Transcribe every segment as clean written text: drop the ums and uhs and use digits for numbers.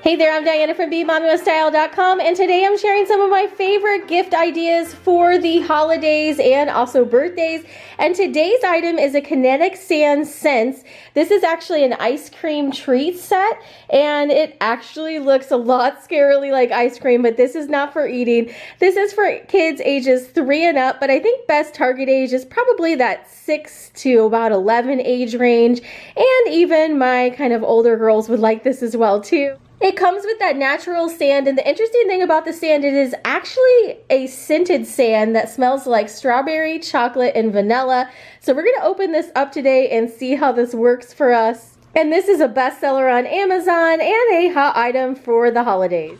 Hey there, I'm Diana from BeMommyWithStyle.com, and today I'm sharing some of my favorite gift ideas for the holidays and also birthdays. And today's item is a Kinetic Sand scents. This is actually an ice cream treat set, and it actually looks a lot scarily like ice cream, but this is not for eating. This is for kids ages 3 and up, but I think best target age is probably that 6 to about 11 age range, and even my kind of older girls would like this as well too. It comes with that natural sand, and the interesting thing about the sand, it is actually a scented sand that smells like strawberry, chocolate, and vanilla. So we're going to open this up today and see how this works for us. And this is a bestseller on Amazon and a hot item for the holidays.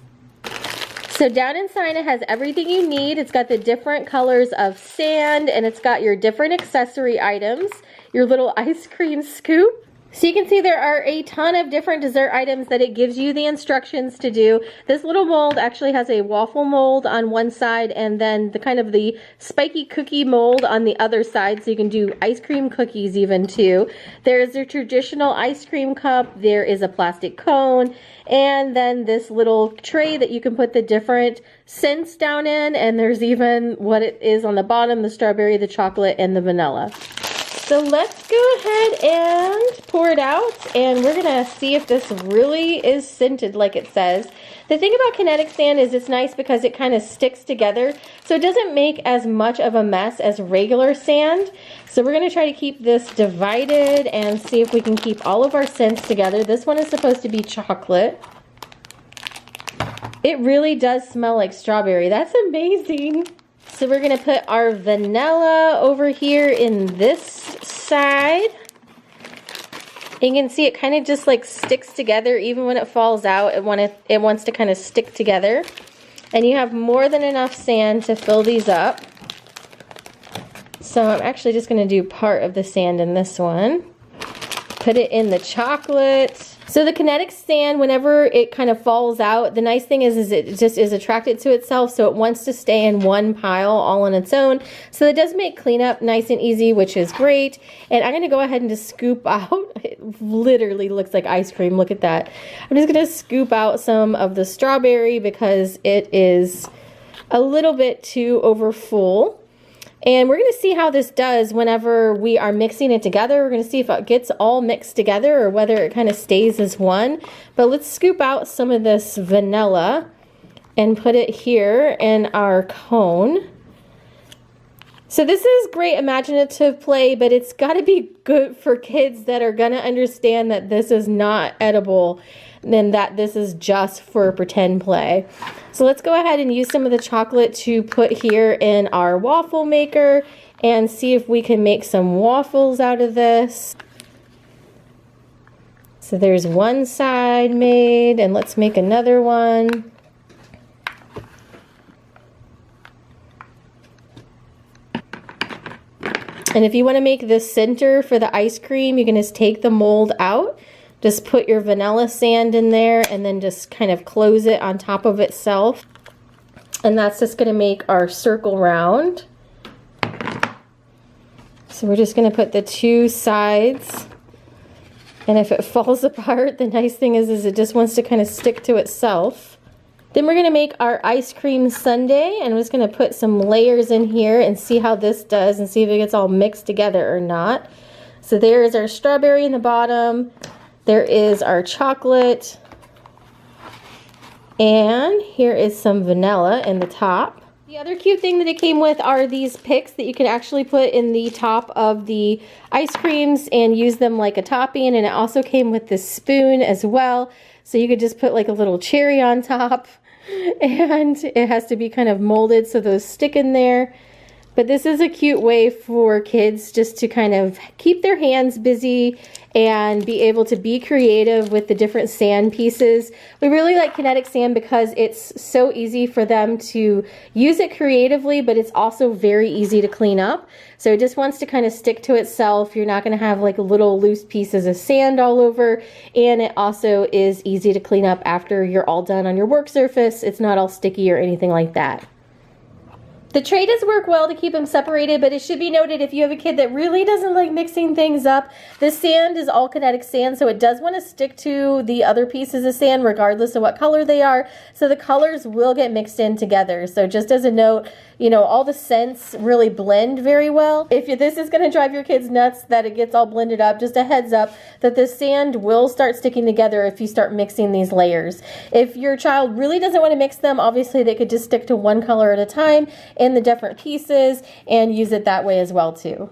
So down inside it has everything you need. It's got the different colors of sand, and it's got your different accessory items, your little ice cream scoop. So you can see there are a ton of different dessert items that it gives you the instructions to do. This little mold actually has a waffle mold on one side and then the kind of the spiky cookie mold on the other side, so you can do ice cream cookies even too. There's a traditional ice cream cup, there is a plastic cone, and then this little tray that you can put the different scents down in, and there's even what it is on the bottom, the strawberry, the chocolate, and the vanilla. So let's go ahead and pour it out, and we're gonna see if this really is scented like it says. The thing about Kinetic Sand is it's nice because it kind of sticks together, so it doesn't make as much of a mess as regular sand. So we're gonna try to keep this divided and see if we can keep all of our scents together. This one is supposed to be chocolate. It really does smell like strawberry. That's amazing. So we're gonna put our vanilla over here in this side. And you can see it kind of just like sticks together. Even when it falls out, it wants to kind of stick together. And you have more than enough sand to fill these up. So I'm actually just gonna do part of the sand in this one. Put it in the chocolate. So the Kinetic Sand, whenever it kind of falls out, the nice thing is it just is attracted to itself, so it wants to stay in one pile all on its own. So it does make cleanup nice and easy, which is great. And I'm gonna go ahead and just scoop out, it literally looks like ice cream, look at that. I'm just gonna scoop out some of the strawberry because it is a little bit too over full. And we're going to see how this does whenever we are mixing it together. We're going to see if it gets all mixed together or whether it kind of stays as one. But let's scoop out some of this vanilla and put it here in our cone. So this is great imaginative play, but it's got to be good for kids that are going to understand that this is not edible and that this is just for pretend play. So let's go ahead and use some of the chocolate to put here in our waffle maker and see if we can make some waffles out of this. So there's one side made, and let's make another one. And if you want to make the center for the ice cream, you can just take the mold out. Just put your vanilla sand in there and then just kind of close it on top of itself. And that's just going to make our circle round. So we're just going to put the two sides. And if it falls apart, the nice thing is it just wants to kind of stick to itself. Then we're going to make our ice cream sundae, and I'm just going to put some layers in here and see how this does and see if it gets all mixed together or not. So there is our strawberry in the bottom. There is our chocolate, and here is some vanilla in the top. The other cute thing that it came with are these picks that you can actually put in the top of the ice creams and use them like a topping, and it also came with this spoon as well, so you could just put like a little cherry on top, and it has to be kind of molded so those stick in there. But this is a cute way for kids just to kind of keep their hands busy and be able to be creative with the different sand pieces. We really like Kinetic Sand because it's so easy for them to use it creatively, but it's also very easy to clean up. So it just wants to kind of stick to itself. You're not going to have like little loose pieces of sand all over, and it also is easy to clean up after you're all done on your work surface. It's not all sticky or anything like that. The tray does work well to keep them separated, but it should be noted if you have a kid that really doesn't like mixing things up, this sand is all kinetic sand, so it does want to stick to the other pieces of sand regardless of what color they are, so the colors will get mixed in together. So just as a note, you know, all the scents really blend very well. If this is going to drive your kids nuts that it gets all blended up, just a heads up that the sand will start sticking together if you start mixing these layers. If your child really doesn't want to mix them, obviously they could just stick to one color at a time in the different pieces and use it that way as well too.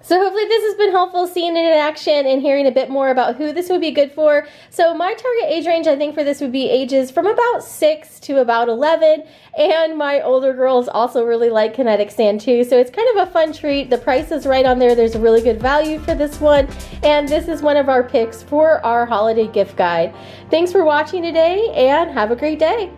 So hopefully this has been helpful, seeing it in action and hearing a bit more about who this would be good for. So my target age range, I think, for this would be ages from about 6 to about 11. And my older girls also really like kinetic sand too. So it's kind of a fun treat. The price is right on there. There's a really good value for this one. And this is one of our picks for our holiday gift guide. Thanks for watching today and have a great day.